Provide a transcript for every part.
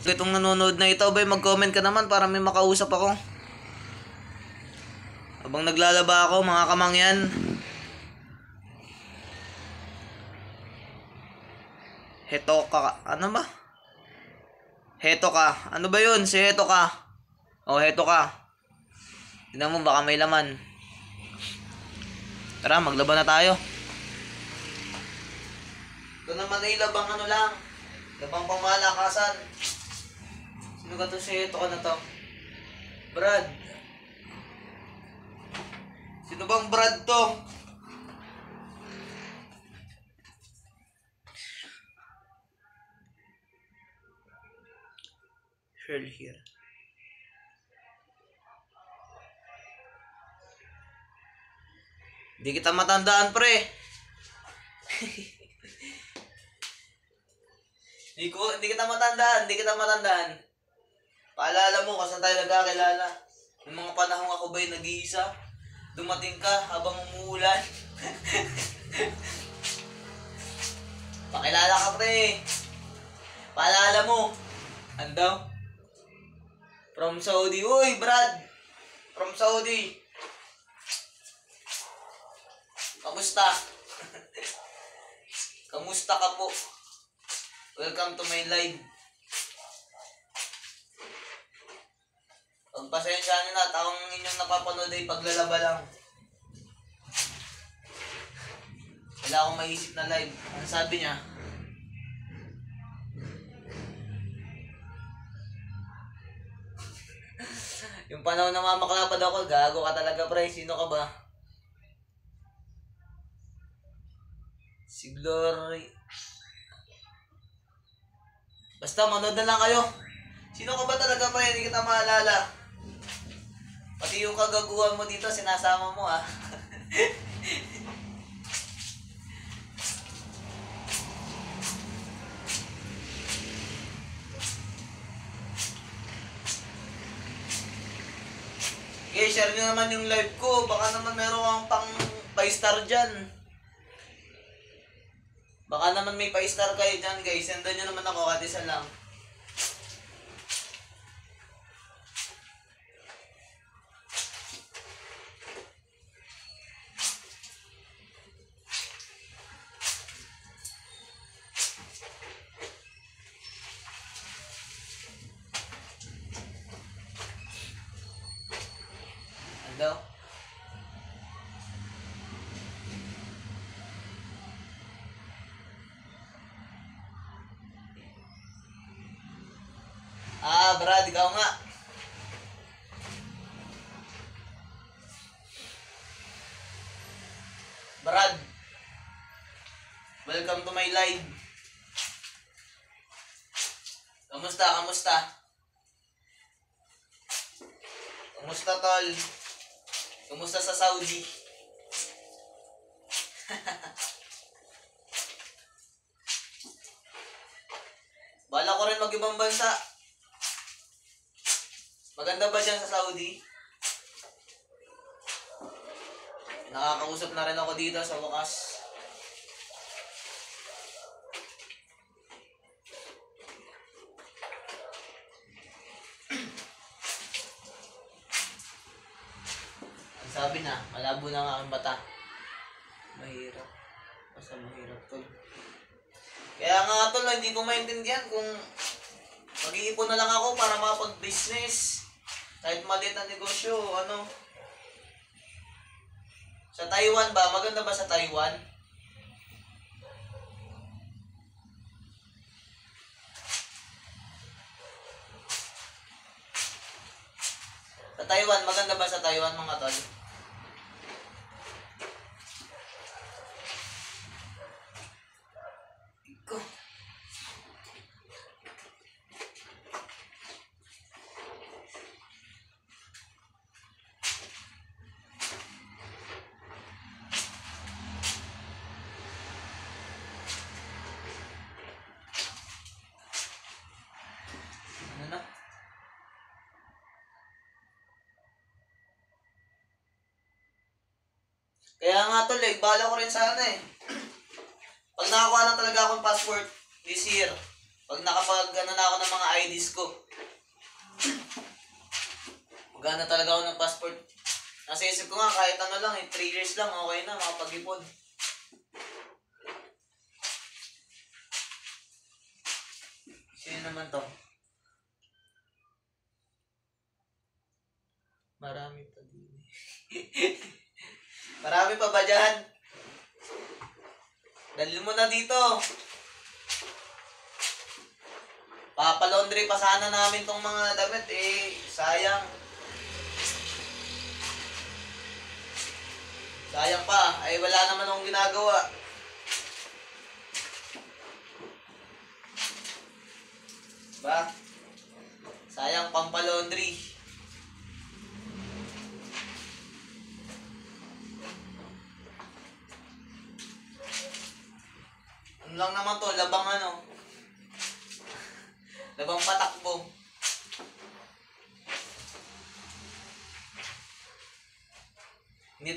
Itong nanonood na ito, bay, mag-comment ka naman para may makausap ako. Habang naglalaba ako, mga kamangyan. Heto ka. Ano ba? Heto ka. Ano ba yun? Si Heto ka. O, Heto ka. Tignan mo, baka may laman. Tara, maglaban na tayo. Ito naman ay labang ano lang. Labang pamalakasan. Sino ka to si Heto ka na to? Brad. Sino bang Brad to? Shirl here. Hindi kita matandaan, pre. Hindi kita matandaan. Paalala mo kung saan tayo nagkakilala. Yung mga panahong ako ba'y nag-iisa, dumating ka habang umuulan. Pakilala ka, pre. Paalala mo. Andaw? From Saudi. Uy, Brad. From Saudi. Kamusta? Kamusta ka po? Welcome to my live. Pagpasensya nyo na, ang inyong napapanood ay paglalaba lang. Wala akong maisip na live. Ano sabi niya? Yung panahon na mamaklapad ako, gago ka talaga, pre. Sino ka ba? Si Glory. Basta manood na lang kayo. Sino ka ba talaga, pre? Hindi kita maalala. Pati yung kagaguhan mo dito, sinasama mo, ha? Okay, share nyo naman yung live ko. Baka naman meron kang pang 5-star dyan. Baka naman may 5-star kayo dyan, guys. Sendan nyo naman ako, kahit isa lang. Ano? Brad, ikaw nga. Brad, welcome to my live. Kamusta? Kamusta, tol? Kamusta sa Saudi? Bala ko rin mag-ibang bansa. Maganda ba dyan sa Saudi? Nakakausap na rin ako dito sa wakas. Ang sabi na, malabo na nga ang mata. Mahirap. Basta mahirap, tol. Kaya nga, tol, hindi ko maintindihan kung mag-iipon na lang ako para makapag-business. Kahit maliit na negosyo, ano. Sa Taiwan ba? Maganda ba sa Taiwan? Sa Taiwan, maganda ba sa Taiwan, mga tol? Iko. Kaya nga tol, bala ko rin sana eh. Pag nakakuha na talaga akong passport this year, Pag nakapag ano na ako ng mga IDs ko, magana talaga ako ng passport. Nasa isip ko nga kahit ano lang 3 years lang okay na makapag-ipon. Sino naman to? Marami pa din. Marami pa ba dyan? Dalhin mo na dito. Papalaundry pa sana namin tong mga damit sayang. Sayang pa, wala naman akong ginagawa. Ba? Sayang pampalaundry. Ano lang naman to, labang labang patakbo. Hindi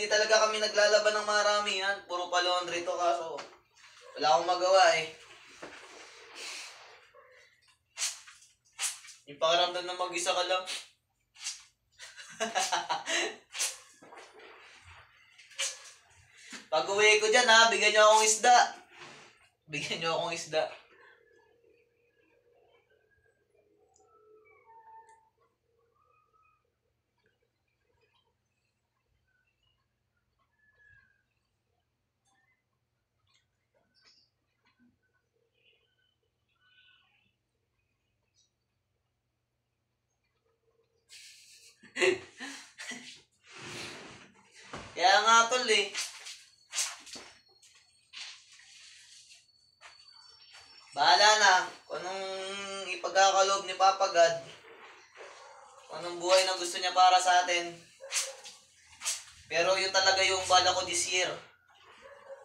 talaga kami naglalaban ng marami yan. Puro pa laundry to kaso wala akong magawa Yung pakiramdam na mag-isa ka lang. Pag uwi ko dyan bigyan nyo akong isda. Bigyan nyo akong isda. Kaya nga tol bahala na kung anong ipagkakaloob ni Papa God. Kung anong buhay na gusto niya para sa atin. Pero yun talaga yung bala ko this year.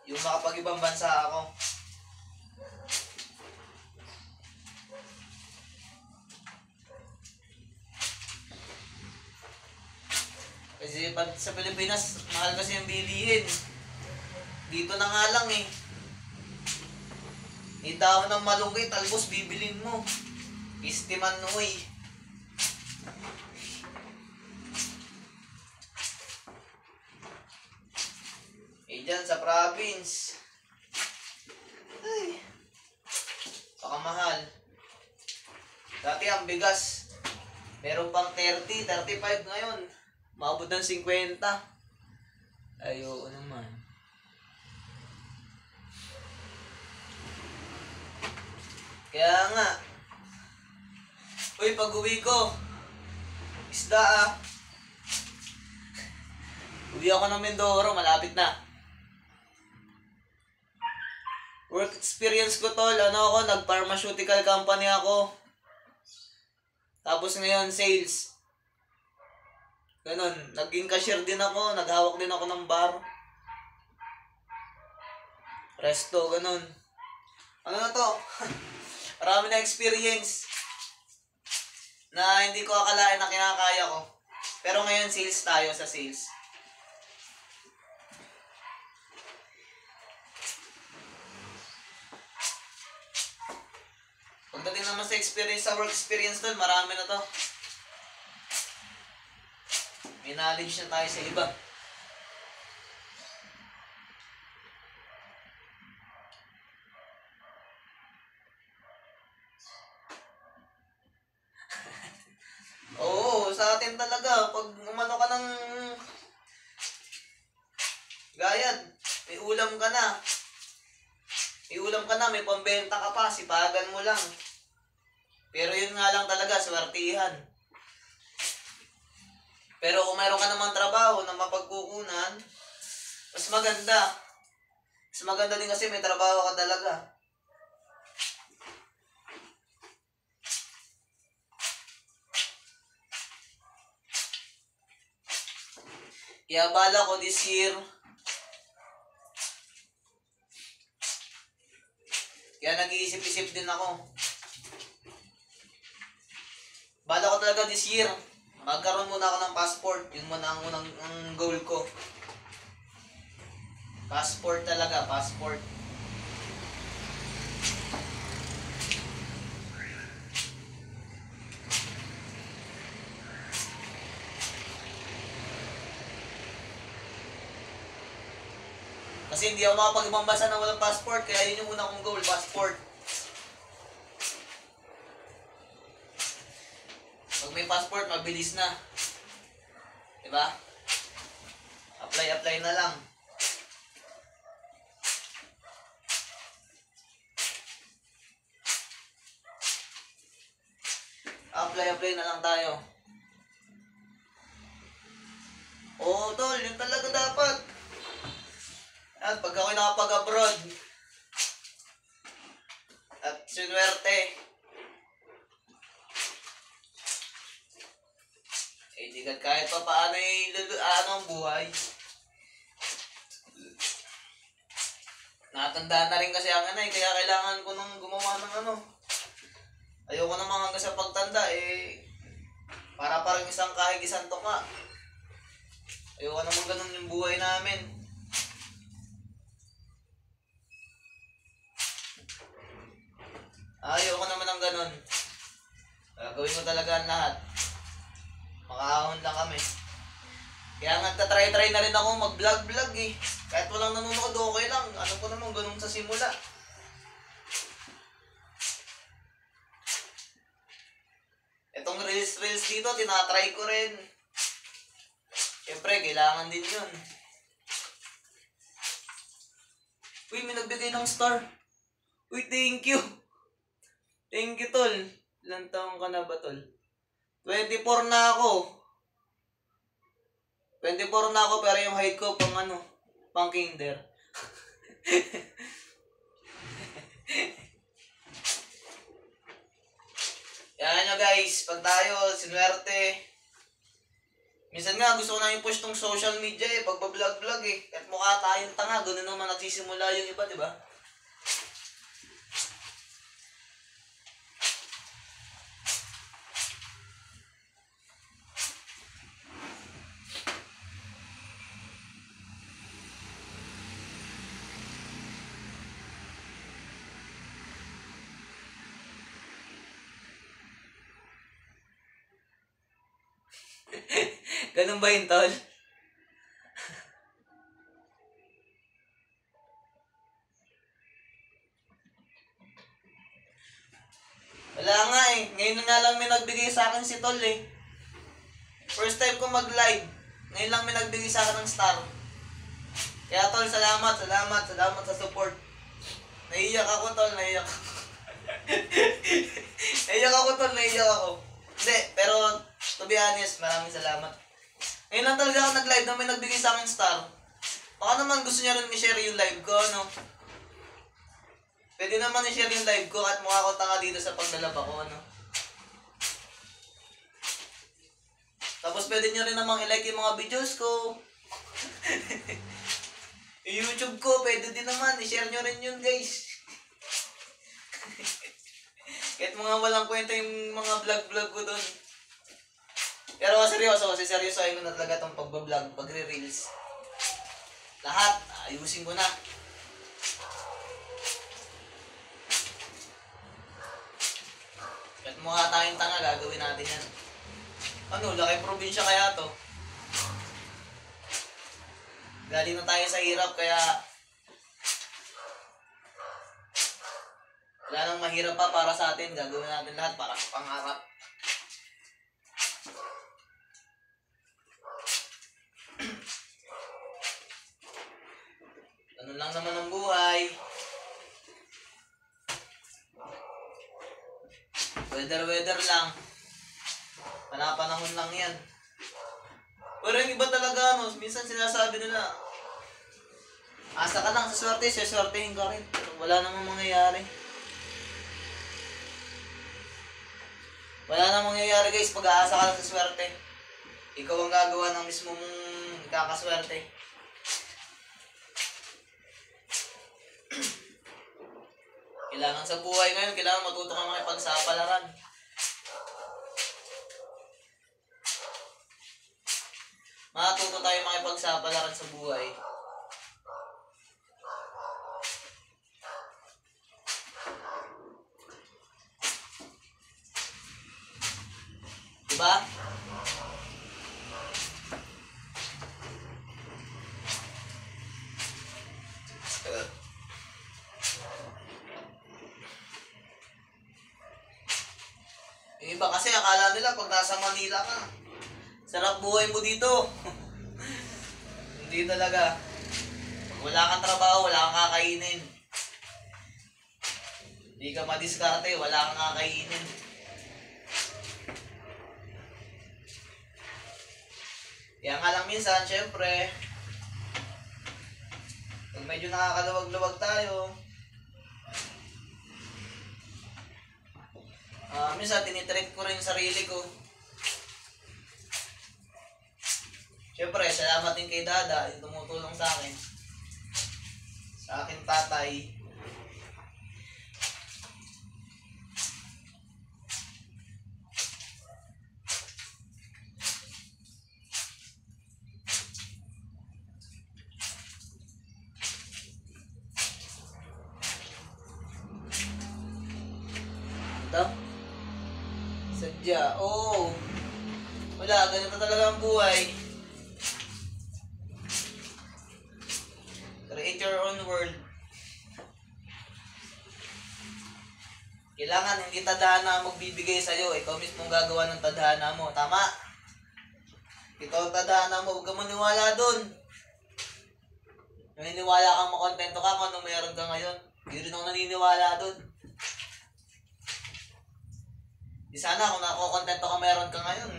Yung makapag-ibang bansa ako. Kasi pag sa Pilipinas, mahal kasi yung bilihin. Dito na nga lang Itaw ng malunggay, talbos bibilin mo. Istiman dyan sa province. Baka mahal. Dati ang bigas, meron pang 30, 35 ngayon. Maabot ng 50. Ayoko naman. Kaya nga. Uy, pag-uwi ko, isda Uwi ako ng Mindoro, malapit na. Work experience ko tol, nag-pharmaceutical company ako. Tapos ngayon, sales. Ganon, naging cashier din ako, naghawak din ako ng bar. Resto, ganon. Ano na to? Marami na experience na hindi ko akalain na kinakaya ko. Pero ngayon, sales tayo sa sales. Pagdating naman sa experience, sa work experience tol, marami na to. May knowledge na tayo sa iba. Oo, sa atin talaga, pag umano ka ng gayad, may ulam ka na. May pambenta ka pa, sipagan mo lang. Pero yun nga lang talaga, swertihan. Pero kung mayroon ka namang trabaho na mapagkukunan, mas maganda. Mas maganda din kasi may trabaho ka talaga. Kaya bala ko this year, kaya nag-iisip-isip din ako. Bala ko talaga this year, magkaroon muna ako ng passport. Yun muna ang unang goal ko. Passport talaga, passport. Kasi hindi ako makapag-ibang bansa na walang passport, kaya yun yung una kong goal, passport. Pag may passport, mabilis na. Diba? Apply na lang. Apply na lang tayo. Oo, tol, yun talaga dapat. At pag ako'y nakapag-abroad, at sinuwerte, di kahit pa paano ang buhay. Natandaan na rin kasi ang kaya kailangan ko nung gumawa ng ayoko naman hanggang sa pagtanda, para parang isang kahig isang tuka. Ayoko naman ganun yung buhay namin. Ayoko naman ng ganun. Gagawin ko talaga ang lahat. Makaahon lang kami. Kaya nagtatry na rin ako mag-vlog eh. Kahit walang nanonood, okay lang. Ano ko naman ganun sa simula. Itong reels dito, tinatry ko rin. Siyempre, kailangan din yun. Uy, may nagbigay ng star. Uy, thank you. Thank you, tol. Ilang taong ka na ba, tol? 24 na ako. 24 na ako, pero yung height ko pang kinder. Yan nyo guys, pag tayo sinuwerte, minsan nga gusto ko na yung push tong social media pagbablog At mukha tayong tanga, ganoon naman nagsisimula yung iba, diba? Ganun ba yun, tol? Wala nga Ngayon nga lang may nagbigay sa akin si tol First time ko mag-live. Ngayon lang may nagbigay sa akin ng star. Kaya tol, salamat sa support. Naiiyak ako, tol, naiiyak ako. Hindi, pero to be honest, maraming salamat. Ngayon lang talaga ako nag-live na may nagbigay sa akin star. Baka naman gusto niya rin i-share yung live ko, Pwede naman i-share yung live ko at mukha ko tanga dito sa paglalab ako, Tapos pwede nyo rin namang i-like yung mga videos ko. Yung YouTube ko, pwede din naman. I-share nyo rin yun, guys. Kahit mga walang kwenta yung mga vlog ko doon. Pero seryosohin ko na talaga itong pagbablog, pagre-reels. Lahat, ayusin ko na. Kahit mukha tayong tanga, gagawin natin yan. Laking probinsya kaya to. Galing na tayo sa hirap, kaya wala nang mahirap pa para sa atin. Gagawin natin lahat para sa pangarap. Ganun lang naman ang buhay. Weather lang. Panahon lang yan. Pero yung iba talaga, minsan sinasabi nila, asa ka lang sa swerte, siswertehin ka rin. Pero wala namang mangyayari. Wala namang mangyayari guys, pag-aasa ka lang sa swerte. Ikaw ang gagawa ng mismo mong kakaswerte. Kailangan sa buhay ngayon, kailangan matuto kang makipagsapalaran. Matuto tayo makipagsapalaran sa buhay. Diba? Yung iba kasi akala nila pag nasa Manila ka, sarap buhay mo dito. Hindi talaga. Pag wala kang trabaho, wala kang kakainin. Hindi ka madiskarte, wala kang kakainin. Kaya nga lang minsan, syempre, pag medyo nakakaluwag-luwag tayo, minsan tinitrip ko rin yung sarili ko. Syempre, salamat din kay Dada, yung tumutulong sa akin. Sa aking tatay. Ito? Sadya, oo. Wala, ganito talaga ang buhay. Create your own world. Kailangan hindi tadhana magbibigay sa'yo. Ikaw mismo gagawa ng tadhana mo. Tama? Ikaw ang tadhana mo. Huwag ka maniwala dun. Naniniwala kang makontento ka kung anong meron ka ngayon. Hindi rin ako naniniwala dun. Di sana kung nakokontento ka meron ka ngayon,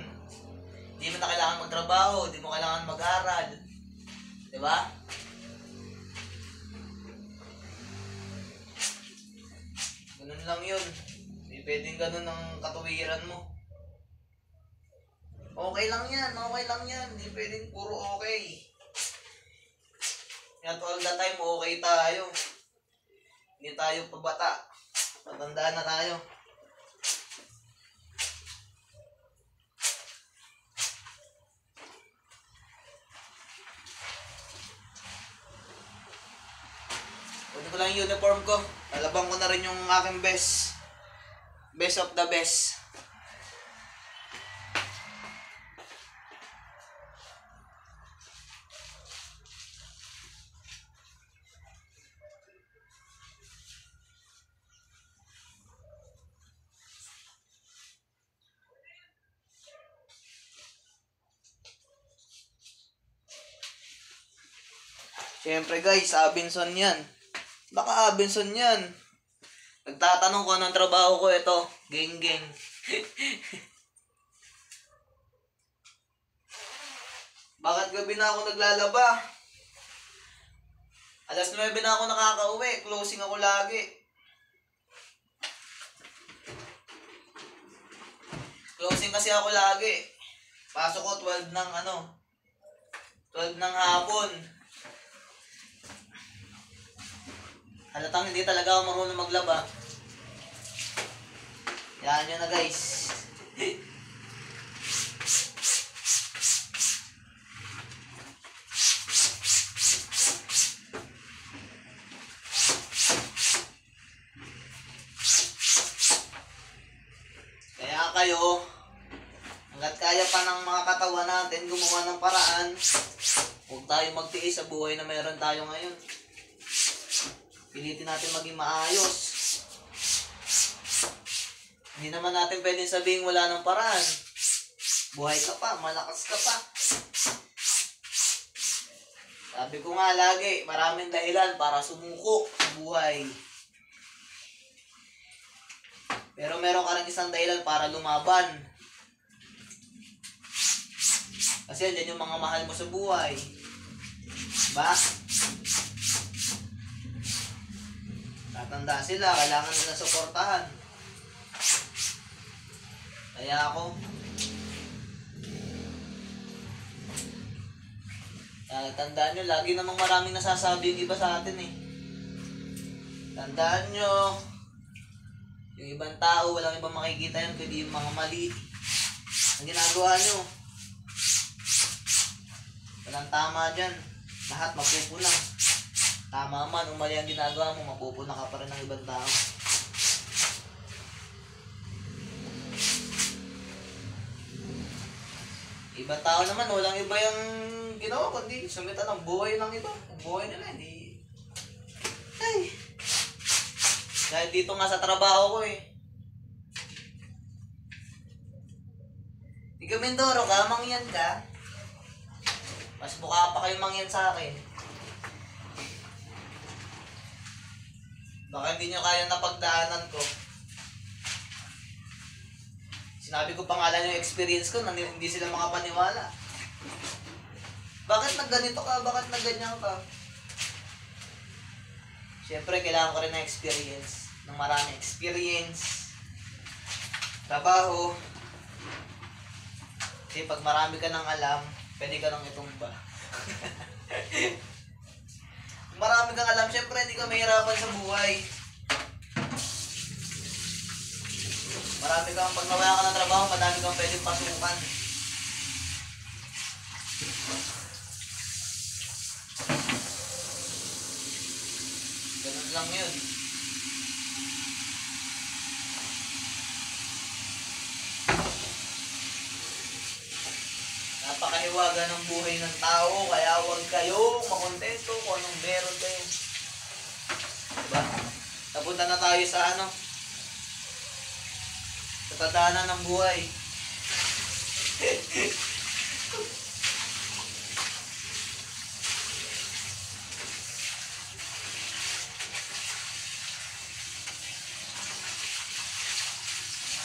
hindi mo na kailangan magtrabaho, hindi mo kailangan mag-aral. Diba? Ganun lang yun. Hindi pwedeng ganun ang katuwiran mo. Okay lang yan, okay lang yan. Hindi pwedeng puro okay. Not all the time okay tayo. Hindi tayo pabata. Matanda na tayo. Kunin ko lang yung uniform ko. Lalabang ko na rin yung aking best. Best of the best. Siyempre guys, Abinson yan. Baka Abinson yan. Nagtatanong ko anong trabaho ko ito. Geng-geng. Bakit gabi na ako naglalaba? Alas 9 na ako nakakauwi. Closing ako lagi. Closing kasi ako lagi. Pasok ko 12 ng 12 ng hapon. Halatang hindi talaga ako marunong maglaba. Yan nyo na guys. Kaya kayo, hanggat kaya pa ng mga katawan natin gumawa ng paraan, huwag tayo magtiis sa buhay na meron tayo ngayon. Pilitin natin maging maayos. Hindi naman natin pwedeng sabihin wala ng paraan. Buhay ka pa, malakas ka pa. Sabi ko nga lagi, maraming dahilan para sumuko sa buhay. Pero meron ka rin isang dahilan para lumaban. Kasi yan yung mga mahal mo sa buhay. Diba? Tatanda sila, kailangan nila suportahan. Kaya ako, tandaan nyo, lagi namang maraming nasasabi yung iba sa atin eh. Tandaan nyo, yung ibang tao, walang ibang makikita yun, kundi yung mga mali. Ang ginagawa nyo, walang tama dyan. Lahat mapupuna. Tama man, kung mali ang ginagawa mo, mapupuna ka pa rin ng ibang tao. Ibang tao naman, walang iba yung ginawa, kundi sumitan ng buhay ng iba. Ang buhay nila, hindi. Ay! Dahil dito nga sa trabaho ko eh. Ikaw Mindoro ka, mangyan ka. Mas mukha pa kayo mangyan sa akin. Baka hindi nyo kaya napagdaanan ko. Sinabi ko pangalan yung experience ko, hindi sila makapaniwala. Bakit nagganito ka? Bakit nagganyan ka? Siyempre, kailangan ko rin ng experience. Ng maraming experience. Trabaho. Kasi pag marami ka nang alam, pwede ka nang itumba. Kung marami kang alam, siyempre hindi ka mahirapan sa buhay. Marami kang, pag nawala ka ng trabaho, madami kang pwedeng pasukan. Ganun lang yun. Napakahiwaga ng buhay ng tao, kaya huwag kayong makontento kung anong meron kayo. Diba? Napunta na tayo sa ano? Sa tadhana ng buhay.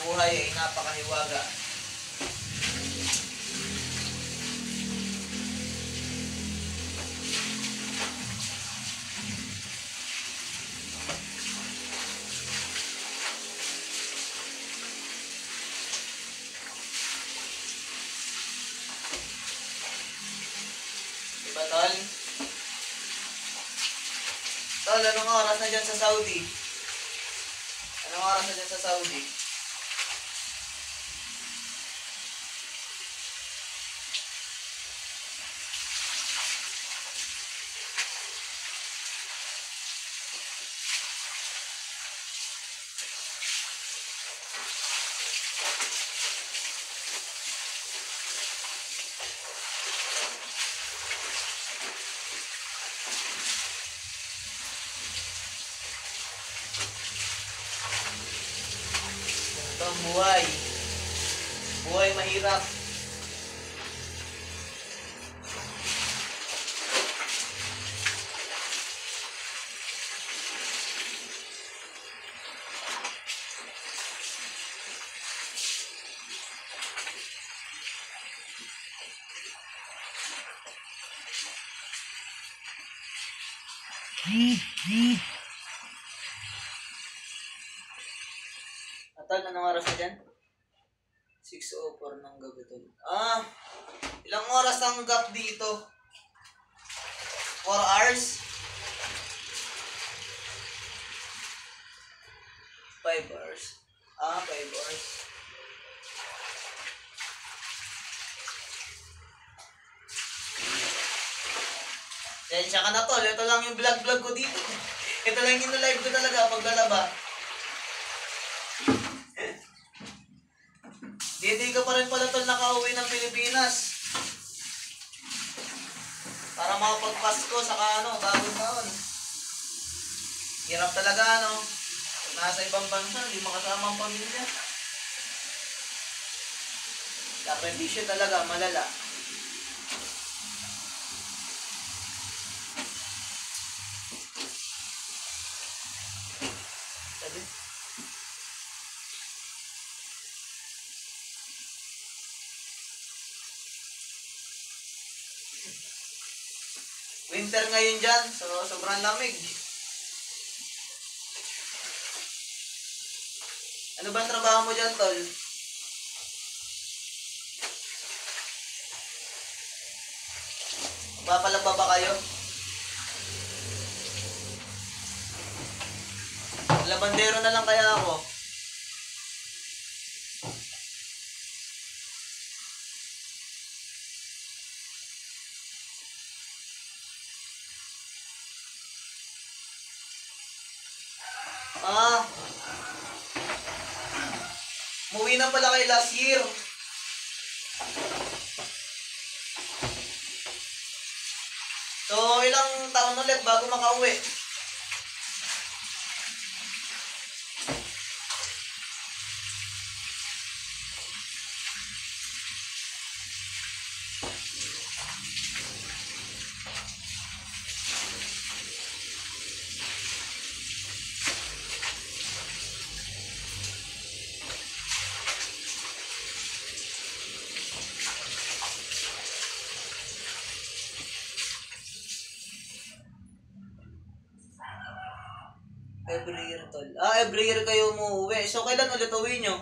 Buhay ay napakahiwaga. Diba, Tol? Tol, anong oras na dyan sa Saudi? Anong oras na dyan sa Saudi? Ito ang buhay. Buhay mahirap. Tol, anong oras na dyan? 6:04 ng gabi, Tol. Ilang oras ang gap dito? 4 hours? 5 hours? 5 hours. Tensya ka na, Tol. Ito lang yung vlog ko dito. Ito lang yung live ko talaga pag lalaba. Hindi ka pa rin pala, Tol, nakauwi ng Pilipinas. Para makapagpasko saka bagong taon. Hirap talaga, Pag nasa ibang bansa, hindi makasama ang pamilya. Sakripisyo talaga, malala. Sabi? Winter ngayon dyan, so sobrang lamig. Ano ba ang trabaho mo dyan, Tol? Papalaba ba kayo? Labandero na lang kaya ako. Umuwi na pala kayo last year. So, ilang taon ulit bago makauwi? Every year, tol. Every year kayo umuwi. So, kailan ulit uwi nyo?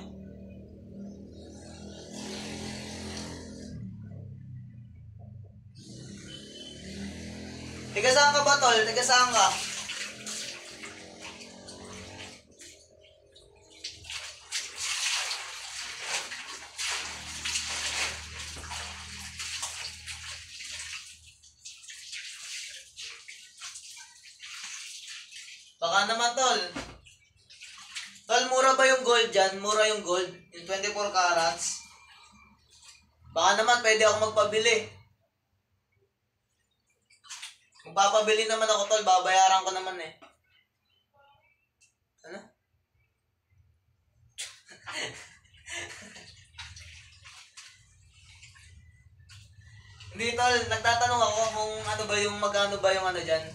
Tiga saan ka ba, tol? Tiga saan ka? Baka naman, tol. Tol, mura ba yung gold dyan? Mura yung gold? Yung 24 carats? Baka naman, pwede ako magpabili. Magpapabili naman ako, tol. Babayaran ko naman eh. Ano? Hindi, tol. Nagtatanong ako kung ano ba yung magkano ba yung ano dyan.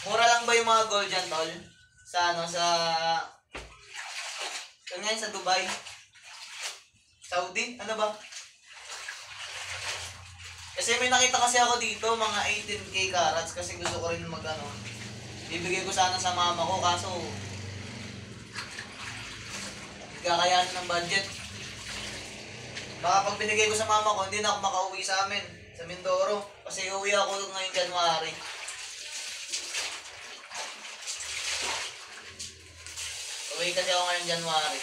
Mura lang ba yung mga gold dyan, tol? Sa ano, sa... Ano yan, sa Dubai? Saudi? Ano ba? Kasi may nakita kasi ako dito, mga 18k carats, kasi gusto ko rin mag-ano. Bibigay ko sana sa mama ko, kaso... Kakayanin ng budget. Baka pag binigay ko sa mama ko, hindi na ako makauwi sa amin, sa Mindoro. Kasi uwi ako ngayong January. Uwi kasi ako ngayong January.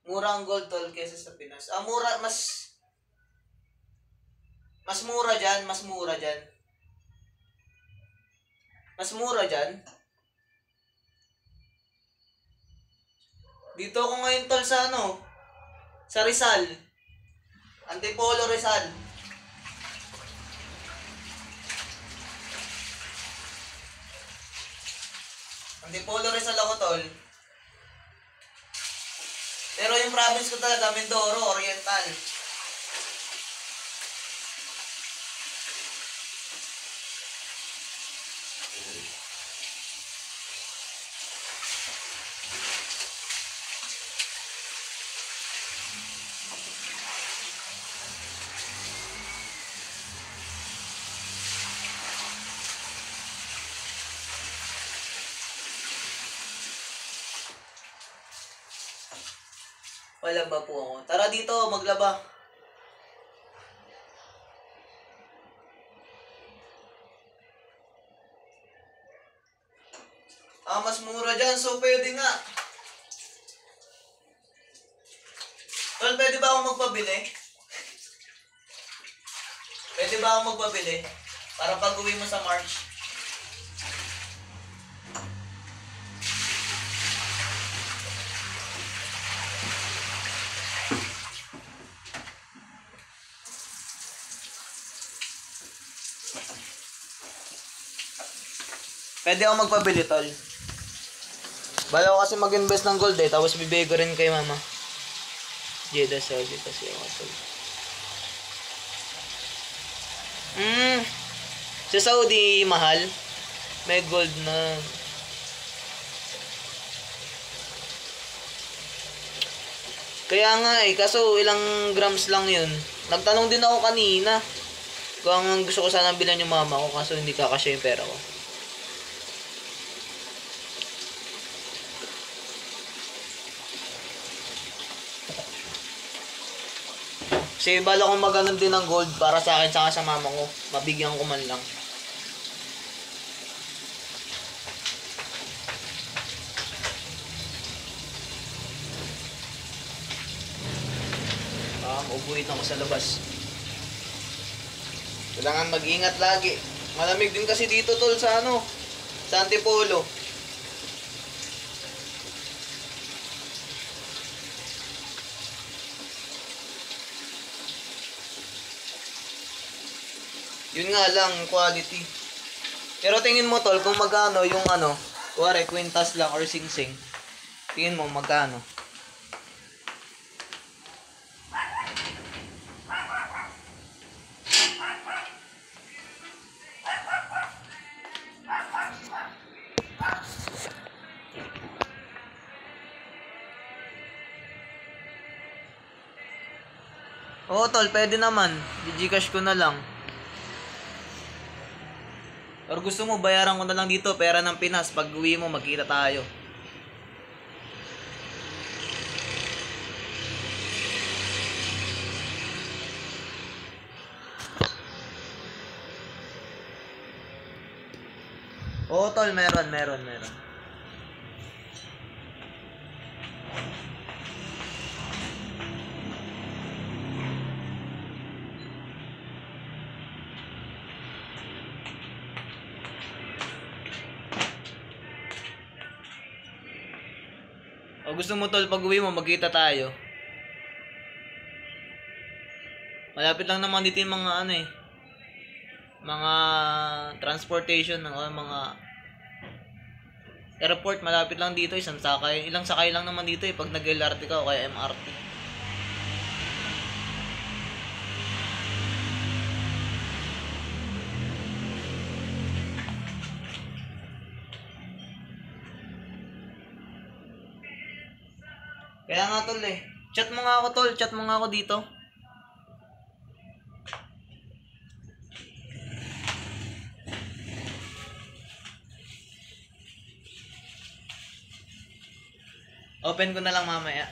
Mura ang gold, tol, kesa sa Pinas. Mura, mas mura dyan, mas mura dyan. Mas mura dyan. Dito ako ngayon, tol, sa ano? Sa Rizal. Antipolo, Rizal. Antipolo, Rizal ako, tol. Pero yung province ko talaga, Mindoro, Oriental. Wala ba po ako? Tara dito, maglaba. Mas mura dyan, so pwede nga. Tol, pwede ba ako magpabili? Pwede ba ako magpabili? Para pag uwi mo sa March. Pwede ako magpabili, tol. Bala ko kasi mag-invest ng gold eh, tapos bibigay ko rin kay mama. Jeddah, Saudi kasi ako, tol. Sa Saudi, mahal. May gold na. Kaya nga eh, kaso ilang grams lang yun. Nagtanong din ako kanina kung gusto ko sana bilan yung mama ko, kaso hindi kakasya yung pera ko. Kasi bala kong maganon din ng gold para sa akin saka sa mama ko. Mabigyan ko man lang. Maubuhit ako sa labas. Kailangan mag-ingat lagi. Malamig din kasi dito, tol, sa ano, sa Antipolo. Yun nga lang, quality. Pero tingin mo, tol, kung magkano yung ano, kuwari, kwintas lang or sing-sing. Tingin mo, magkano? Oo tol, pwede naman. Gcash ko na lang. Or gusto mo, bayaran ko na lang dito, pera ng Pinas. Pag uwi mo, magkita tayo. Oo tol, meron. O gusto mo tol, pag uwi mo, magkita tayo. Malapit lang naman dito yung mga ano eh. Mga transportation, mga airport, malapit lang dito, ilang sakay lang naman dito eh, pag nag-LRT ka o kaya MRT. Kaya nga tol eh, chat mo nga ako dito. Open ko na lang mamaya.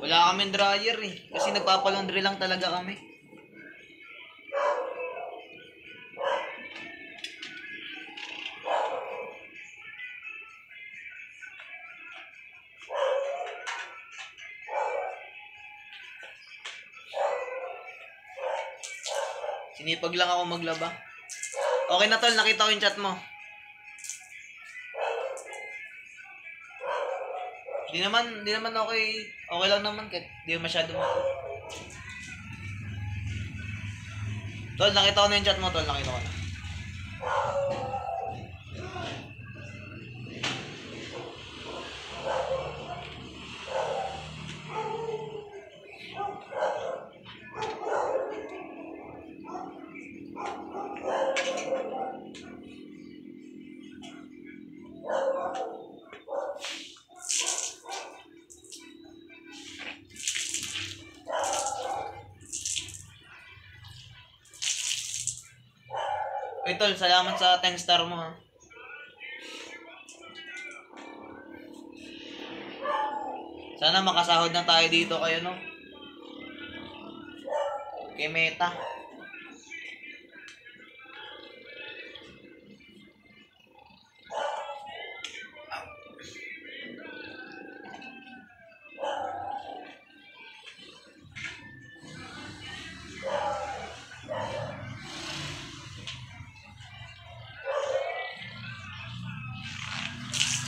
Wala kaming dryer eh. Kasi nagpapalaundry lang talaga kami. Sinipag lang ako maglaba. Okay na tol, nakita ko yung chat mo. Di naman okay. Okay lang naman kahit di masyado mo. Tol, nakita ko na yung chat mo, tol. Nakita ko na. Uy, tol, salamat sa 10 star mo ha. Sana makasahod na tayo dito kayo, no? Kay Meta.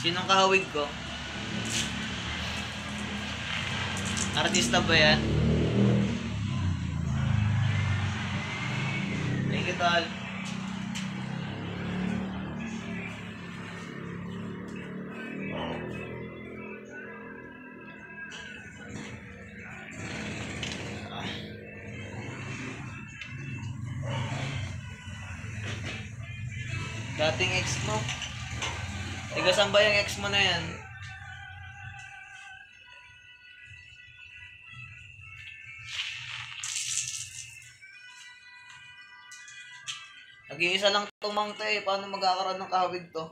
Sinong kahawig ko? Artista ba yan? Thank you, tol. Dating ex mo? Tiga saan ba yung ex mo na yan? Nag-iisa lang tumang to eh. Paano magkakaroon ng kahawig to?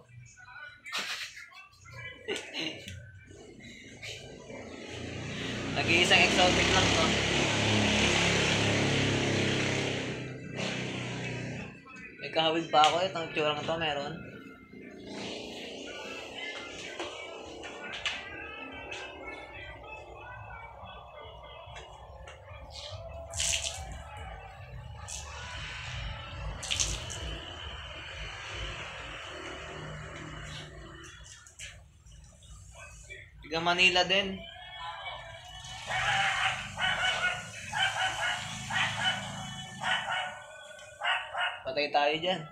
Nag-iisang exotic lang to. kahawig pa ako. Itong tsurang to meron. Tiga Manila din. Patay tayo dyan.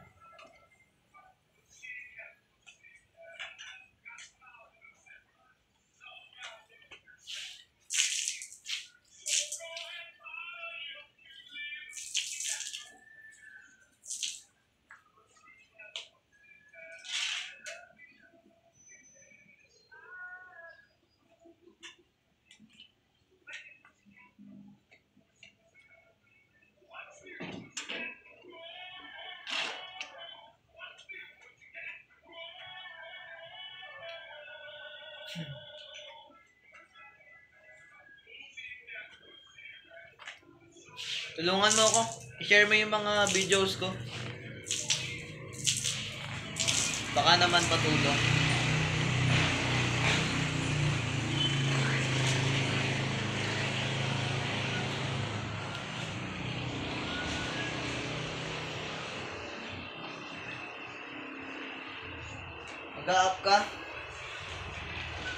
Tulungan mo ako. I-share mo yung mga videos ko. Baka naman patulong. Mag-a-up ka?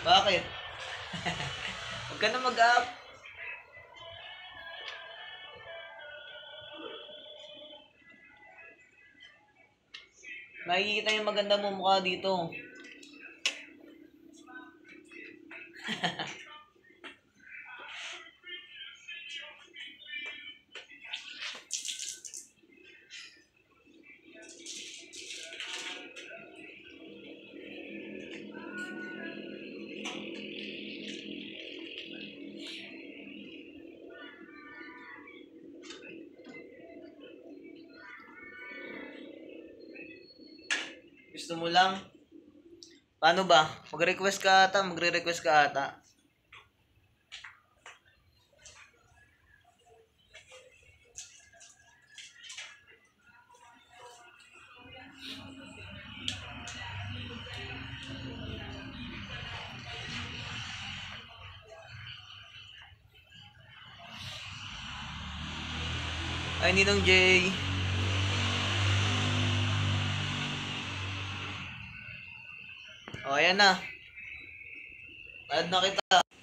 Bakit? Huwag ka na mag-up. Makikita yung maganda mo mukha dito. Gusto mo lang? Paano ba? Mag-request ka ata, magre-request ka ata. Ay, Ninong Jay. O, ayan na. Add na kita.